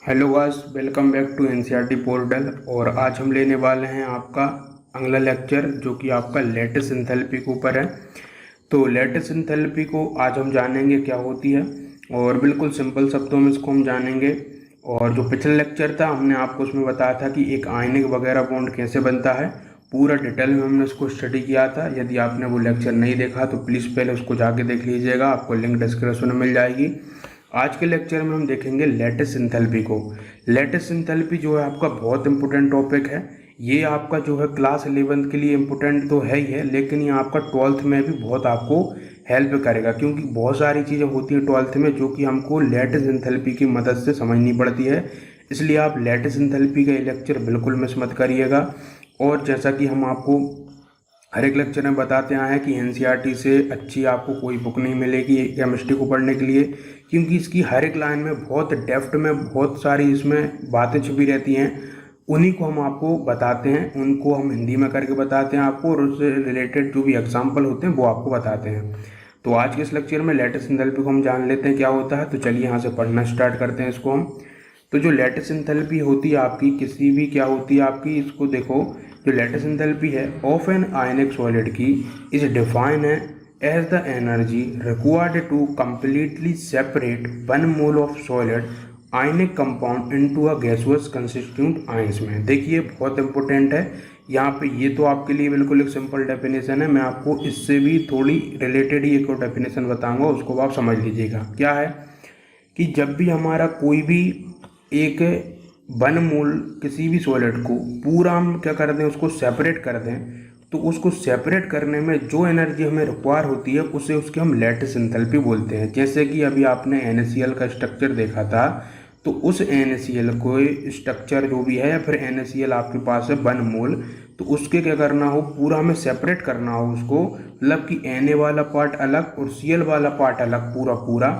Hello guys, welcome back to NCERT portal. और आज हम लेने वाले हैं आपका अगला लेक्चर जो कि आपका लेटिस एंथैल्पी के ऊपर है। तो लेटिस एंथैल्पी को आज हम जानेंगे क्या होती है, और बिल्कुल सिंपल शब्दों में इसको हम जानेंगे। और जो पिछला लेक्चर था हमने आपको उसमें बताया था कि एक आयनिक वगैरह बॉन्ड कैसे बनता है, पूरा डिटेल में हमने उसको स्टडी किया था। यदि आपने वो लेक्चर नहीं देखा तो प्लीज़ पहले उसको जाके देख लीजिएगा, आपको लिंक डिस्क्रिप्शन में मिल जाएगी। आज के लेक्चर में हम देखेंगे लेटिस एंथैल्पी को। लेटिस एंथैल्पी जो है आपका बहुत इंपॉर्टेंट टॉपिक है। ये आपका जो है क्लास 11th के लिए इम्पोर्टेंट तो है ही है, लेकिन ये आपका 12th में भी बहुत आपको हेल्प करेगा, क्योंकि बहुत सारी चीज़ें होती हैं 12th में जो कि हमको लेटिस एंथैल्पी की मदद से समझनी पड़ती है। इसलिए आप लेटिस एंथैल्पी का ये लेक्चर बिल्कुल मिस मत करिएगा। और जैसा कि हम आपको हर एक लेक्चर में बताते आए हैं कि एनसीईआरटी से अच्छी आपको कोई बुक नहीं मिलेगी केमिस्ट्री को पढ़ने के लिए, क्योंकि इसकी हर एक लाइन में बहुत डेप्थ में बहुत सारी इसमें बातें छुपी रहती हैं। उन्हीं को हम आपको बताते हैं, उनको हम हिंदी में करके बताते हैं आपको, और उससे रिलेटेड जो भी एग्जाम्पल होते हैं वो आपको बताते हैं। तो आज के इस लेक्चर में लेटिस एंथैल्पी को हम जान लेते हैं क्या होता है। तो चलिए यहाँ से पढ़ना स्टार्ट करते हैं इसको हम। तो जो लेटिस एंथैल्पी होती है आपकी किसी भी क्या होती है आपकी, इसको देखो। जो लेटिस एंथैल्पी है ऑफ एन आयनिक सॉलिड की इज डिफाइन है as the energy required to completely separate one mole of solid ionic compound into a gaseous constituent ions में। देखिए बहुत इंपॉर्टेंट है यहाँ पे। ये तो आपके लिए बिल्कुल एक सिंपल डेफिनेशन है, मैं आपको इससे भी थोड़ी रिलेटेड ही एक और डेफिनेशन बताऊंगा, उसको आप समझ लीजिएगा। क्या है कि जब भी हमारा कोई भी एक वन मोल किसी भी सॉलिड को पूरा हम क्या कर दें, उसको सेपरेट कर दें, तो उसको सेपरेट करने में जो एनर्जी हमें रिक्वायर होती है उसे उसके हम लेटिस एंथैल्पी बोलते हैं। जैसे कि अभी आपने NaCl का स्ट्रक्चर देखा था, तो उस NaCl को स्ट्रक्चर जो भी है या फिर NaCl आपके पास है वन मोल, तो उसके क्या करना हो, पूरा हमें सेपरेट करना हो उसको, मतलब कि Na वाला पार्ट अलग और Cl वाला पार्ट अलग पूरा पूरा।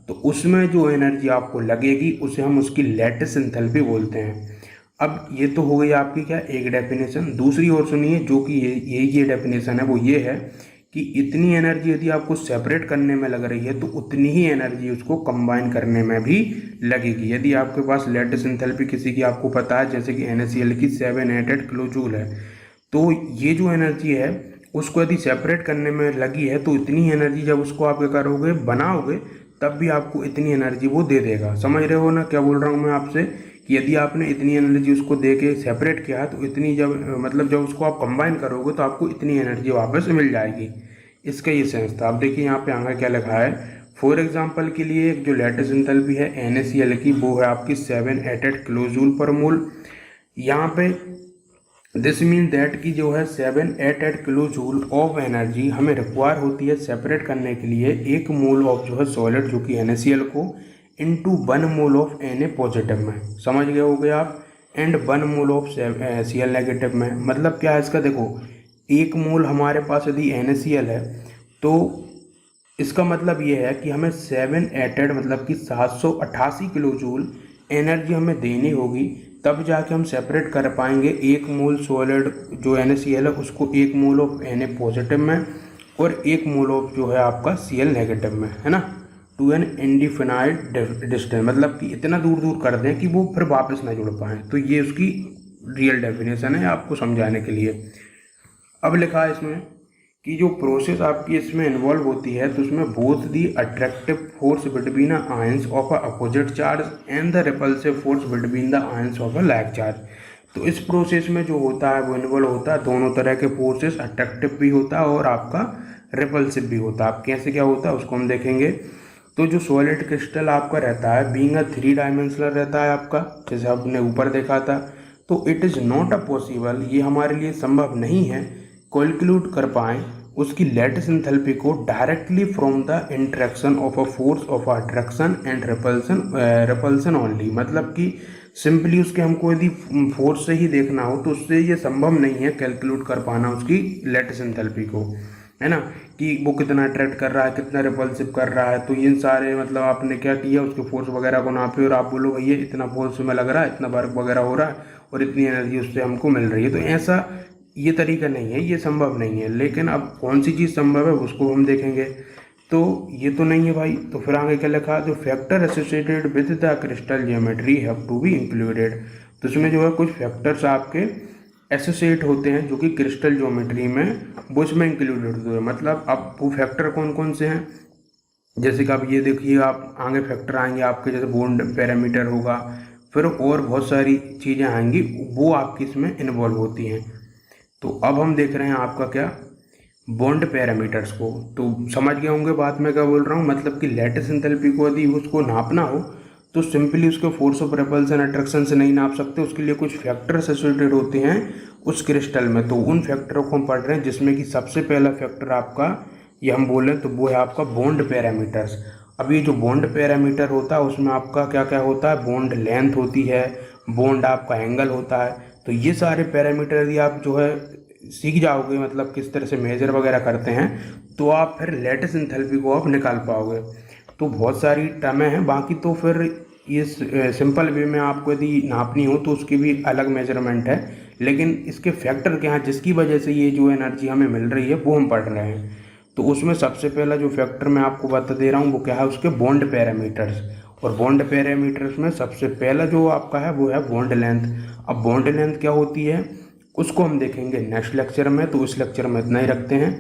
तो उसमें जो एनर्जी आपको लगेगी उसे हम उसकी लेटिस एंथैल्पी बोलते हैं। अब ये तो हो गई आपकी क्या एक डेफिनेशन। दूसरी ओर सुनिए, जो कि ये डेफिनेशन है वो ये है कि इतनी एनर्जी यदि आपको सेपरेट करने में लग रही है तो उतनी ही एनर्जी उसको कंबाइन करने में भी लगेगी। यदि आपके पास लेटिस एंथैल्पी किसी की आपको पता है, जैसे कि NaCl की 788 किलो जूल है, तो ये जो एनर्जी है उसको यदि सेपरेट करने में लगी है तो इतनी एनर्जी जब उसको आप क्या करोगे, बनाओगे, तब भी आपको इतनी एनर्जी वो दे देगा। समझ रहे हो ना क्या बोल रहा हूँ मैं आपसे, कि यदि आपने इतनी एनर्जी उसको दे के सेपरेट किया है तो इतनी जब मतलब जब उसको आप कंबाइन करोगे तो आपको इतनी एनर्जी वापस मिल जाएगी। इसका ये सेंस था। अब देखिए यहाँ पे आगे क्या लिखा है। फॉर एग्जाम्पल के लिए एक जो लेटिस एंथैल्पी है NaCl की, वो है आपकी 788 किलो जूल पर मोल। यहाँ पे दिस मीन दैट की जो है 788 किलो जूल ऑफ एनर्जी हमें रिक्वायर होती है सेपरेट करने के लिए एक मोल ऑफ जो है सॉलिड जो कि NaCl को into one mole of Na positive में। समझ गए होगे आप। And one mole of Cl negative में। मतलब क्या है इसका, देखो एक मोल हमारे पास यदि NaCl है तो इसका मतलब ये है कि हमें 788 मतलब कि 788 किलो जूल एनर्जी हमें देनी होगी, तब जाके हम सेपरेट कर पाएंगे एक मोल सॉलिड जो NaCl है उसको एक मोल ऑफ Na पॉजिटिव में और एक मोल ऑफ जो है आपका Cl नेगेटिव में, है ना। टू एन इनडिफिनाइट डिस्टेंस, मतलब कि इतना दूर दूर कर दें कि वो फिर वापस ना जुड़ पाएँ। तो ये उसकी रियल डेफिनेशन है आपको समझाने के लिए। अब लिखा है इसमें कि जो प्रोसेस आपकी इसमें इन्वॉल्व होती है, तो उसमें both the attractive force between a ions of a opposite charge and the repulsive force between the ions of a like charge. तो इस प्रोसेस में जो होता है वो इन्वॉल्व होता है दोनों तरह के फोर्सेस, अट्रैक्टिव भी होता है और आपका रिपल्सिव भी होता है। आप कैसे क्या होता है उसको हम देखेंगे। तो जो सॉलिड क्रिस्टल आपका रहता है बीइंग अ 3 डायमेंशनल रहता है आपका, जैसे आपने ऊपर देखा था, तो it is not a possible, ये हमारे लिए संभव नहीं है कैलकुलेट कर पाएँ उसकी लेटिस एंथैल्पी को directly from the interaction of a force of attraction and repulsion only. मतलब कि सिंपली उसके हमको यदि फोर्स से ही देखना हो तो उससे ये संभव नहीं है कैलकुलेट कर पाना उसकी लेटिस एंथैल्पी को, है ना, कि वो कितना अट्रैक्ट कर रहा है, कितना रिपल्सिव कर रहा है। तो इन सारे मतलब आपने क्या किया, उसके फोर्स वगैरह को नापे और आप बोलो भैया इतना फोर्स में लग रहा है, इतना वर्क वगैरह हो रहा है और इतनी एनर्जी उससे हमको मिल रही है। तो ऐसा ये तरीका नहीं है, ये संभव नहीं है। लेकिन अब कौन सी चीज़ संभव है उसको हम देखेंगे। तो ये तो नहीं है भाई। तो फिर आगे क्या लिखा, जो factor associated with the crystal geometry have to be included. तो इसमें जो है कुछ फैक्टर्स आपके एसोसिएट होते हैं जो कि क्रिस्टल ज्योमेट्री में वो इसमें इंक्लूडेड होते हैं। मतलब अब वो फैक्टर कौन कौन से हैं, जैसे कि आप ये देखिए, आप आगे फैक्टर आएंगे आपके, जैसे बॉन्ड पैरामीटर होगा, फिर और बहुत सारी चीज़ें आएंगी वो आपकी इसमें इन्वॉल्व होती हैं। तो अब हम देख रहे हैं आपका क्या, बॉन्ड पैरामीटर्स को। तो समझ गए होंगे बात मैं क्या बोल रहा हूँ, मतलब कि लैटिस एंथैल्पी को यदि उसको नापना हो तो सिंपली उसके फोर्स ऑफ रिपल्सन अट्रैक्शन से नहीं नाप सकते, उसके लिए कुछ फैक्टर्स एसोसिएटेड होते हैं उस क्रिस्टल में। तो उन फैक्टरों को हम पढ़ रहे हैं, जिसमें कि सबसे पहला फैक्टर आपका ये हम बोलें तो वो है आपका बॉन्ड पैरामीटर्स। अब ये जो बॉन्ड पैरामीटर होता है उसमें आपका क्या क्या होता है, बॉन्ड लेंथ होती है, बॉन्ड आपका एंगल होता है। तो ये सारे पैरामीटर यदि आप जो है सीख जाओगे, मतलब किस तरह से मेजर वगैरह करते हैं, तो आप फिर लैटिस एंथैल्पी को आप निकाल पाओगे। तो बहुत सारी टर्में हैं, बाकी तो फिर ये सिंपल वे में आपको यदि नापनी हो तो उसकी भी अलग मेजरमेंट है, लेकिन इसके फैक्टर क्या हैं जिसकी वजह से ये जो एनर्जी हमें मिल रही है वो हम पढ़ रहे हैं। तो उसमें सबसे पहला जो फैक्टर मैं आपको बता दे रहा हूँ वो क्या है, उसके बॉन्ड पैरामीटर्स। और बॉन्ड पैरामीटर्स में सबसे पहला जो आपका है वो है बॉन्ड लेंथ। अब बॉन्ड लेंथ क्या होती है उसको हम देखेंगे नेक्स्ट लेक्चर में, तो इस लेक्चर में इतना ही रखते हैं।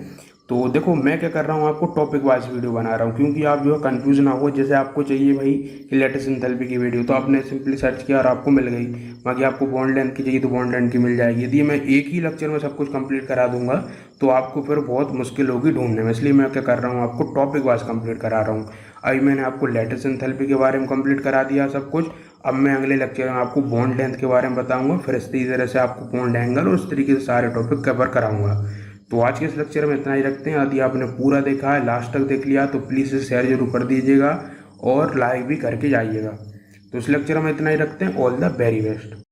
तो देखो मैं क्या कर रहा हूँ, आपको टॉपिक वाइज वीडियो बना रहा हूँ, क्योंकि आप जो है कंफ्यूज ना हो। जैसे आपको चाहिए भाई कि लैटिस एंथैल्पी की वीडियो, तो आपने सिंपली सर्च किया और आपको मिल गई। बाकी आपको बॉन्ड लेंथ की चाहिए तो बॉन्ड लेंथ की मिल जाएगी। यदि मैं एक ही लेक्चर में सब कुछ कंप्लीट करा दूंगा तो आपको फिर बहुत मुश्किल होगी ढूंढने में, इसलिए मैं क्या कर रहा हूँ, आपको टॉपिक वाइज कंप्लीट करा रहा हूँ। अभी मैंने आपको लैटिस एंथैल्पी के बारे में कंप्लीट करा दिया सब कुछ। अब मैं अगले लेक्चर में आपको बॉन्ड लेंथ के बारे में बताऊंगा, फिर इसी तरह से आपको बॉन्ड एंगल और इस तरीके से सारे टॉपिक कवर कराऊंगा। तो आज के इस लेक्चर में इतना ही रखते हैं। यदि आपने पूरा देखा है, लास्ट तक देख लिया, तो प्लीज़ इसे शेयर जरूर कर दीजिएगा और लाइक भी करके जाइएगा। तो इस लेक्चर में इतना ही रखते हैं। All the very best.